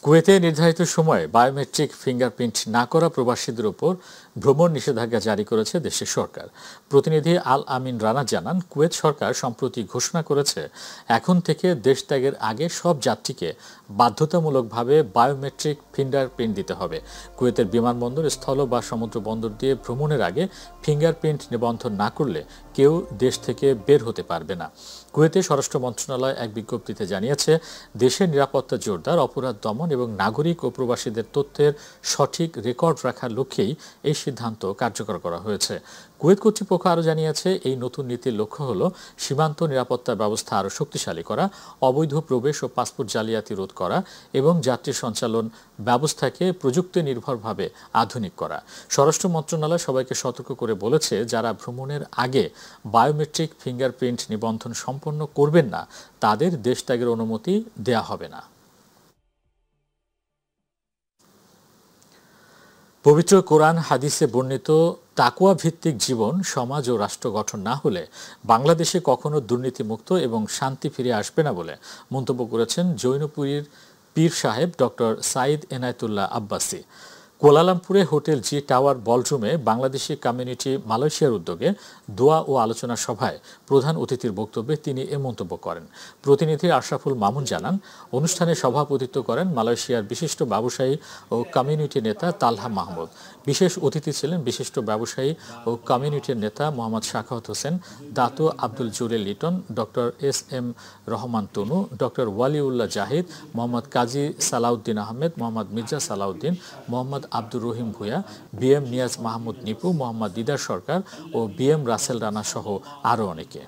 কুয়েতে নির্ধারিত সময়ে বায়োমেট্রিক ফিঙ্গারপ্রিন্ট না করা প্রবাসীদের উপর ভ্রমণ নিষেধাজ্ঞা জারি করেছে দেশের সরকার। প্রতিনিধি আল আমিন রানা জানান, কুয়েত সরকার সম্প্রতি ঘোষণা করেছে এখন থেকে দেশ ত্যাগের আগে সব যাত্রীকে বাধ্যতামূলকভাবে বায়োমেট্রিক ফিঙ্গারপ্রিন্ট দিতে হবে। কুয়েতের বিমানবন্দর, স্থল বা সমুদ্র বন্দর দিয়ে ভ্রমণের আগে ফিঙ্গারপ্রিন্ট নিবন্ধন না করলে কেউ দেশ থেকে বের হতে পারবে না। কুয়েতে স্বরাষ্ট্র মন্ত্রণালয় এক বিজ্ঞপ্তিতে জানিয়েছে, দেশের নিরাপত্তা জোরদার, অপরাধ দমন এবং নাগরিক ও প্রবাসীদের তথ্যের সঠিক রেকর্ড রাখার লক্ষ্যেই এই সিদ্ধান্ত কার্যকর করা হয়েছে। কুয়েত কর্তৃপক্ষ আরও জানিয়েছে, এই নতুন নীতির লক্ষ্য হল সীমান্ত নিরাপত্তা ব্যবস্থা আরও শক্তিশালী করা, অবৈধ প্রবেশ ও পাসপোর্ট জালিয়াতি রোধ করা এবং যাত্রী সঞ্চালন ব্যবস্থাকে প্রযুক্তি নির্ভরভাবে আধুনিক করা। স্বরাষ্ট্র মন্ত্রণালয় সবাইকে সতর্ক করে বলেছে, যারা ভ্রমণের আগে বায়োমেট্রিক ফিঙ্গারপ্রিন্ট নিবন্ধন সম্পন্ন করবেন না, তাদের দেশ ত্যাগের অনুমতি দেয়া হবে না। পবিত্র কোরআন হাদিসে বর্ণিত তাকওয়া ভিত্তিক জীবন, সমাজ ও রাষ্ট্র গঠন না হলে বাংলাদেশে কখনো দুর্নীতিমুক্ত এবং শান্তি ফিরে আসবে না বলে মন্তব্য করেছেন জৈনপুরীর পীর সাহেব ডক্টর সাইদ এনায়েতুল্লাহ আব্বাসী। কুয়ালালামপুরে হোটেল জি টাওয়ার বলরুমে বাংলাদেশি কমিউনিটি মালয়েশিয়ার উদ্যোগে দোয়া ও আলোচনা সভায় প্রধান অতিথির বক্তব্যে তিনি এ মন্তব্য করেন। প্রতিনিধি আশরাফুল মামুন জানান, অনুষ্ঠানে সভাপতিত্ব করেন মালয়েশিয়ার বিশিষ্ট ব্যবসায়ী ও কমিউনিটি নেতা তালহা মাহমুদ। বিশেষ অতিথি ছিলেন বিশিষ্ট ব্যবসায়ী ও কমিউনিটির নেতা Mohammad Shakhawat Hossain, Dato Abdul Jalil Liton, doctor S M Rahman Tanu, doctor Waliullah Zahid, Mohammad Kazi Salauddin Ahmed, Mohammad Mirza Salauddin, Mohammad Abdur Rahim Bhuiyan, BM Niaz Mahmud Nipu, Mohammad Didar Sarkar ও বিএম রাসেল রানা সহ আরও অনেকে।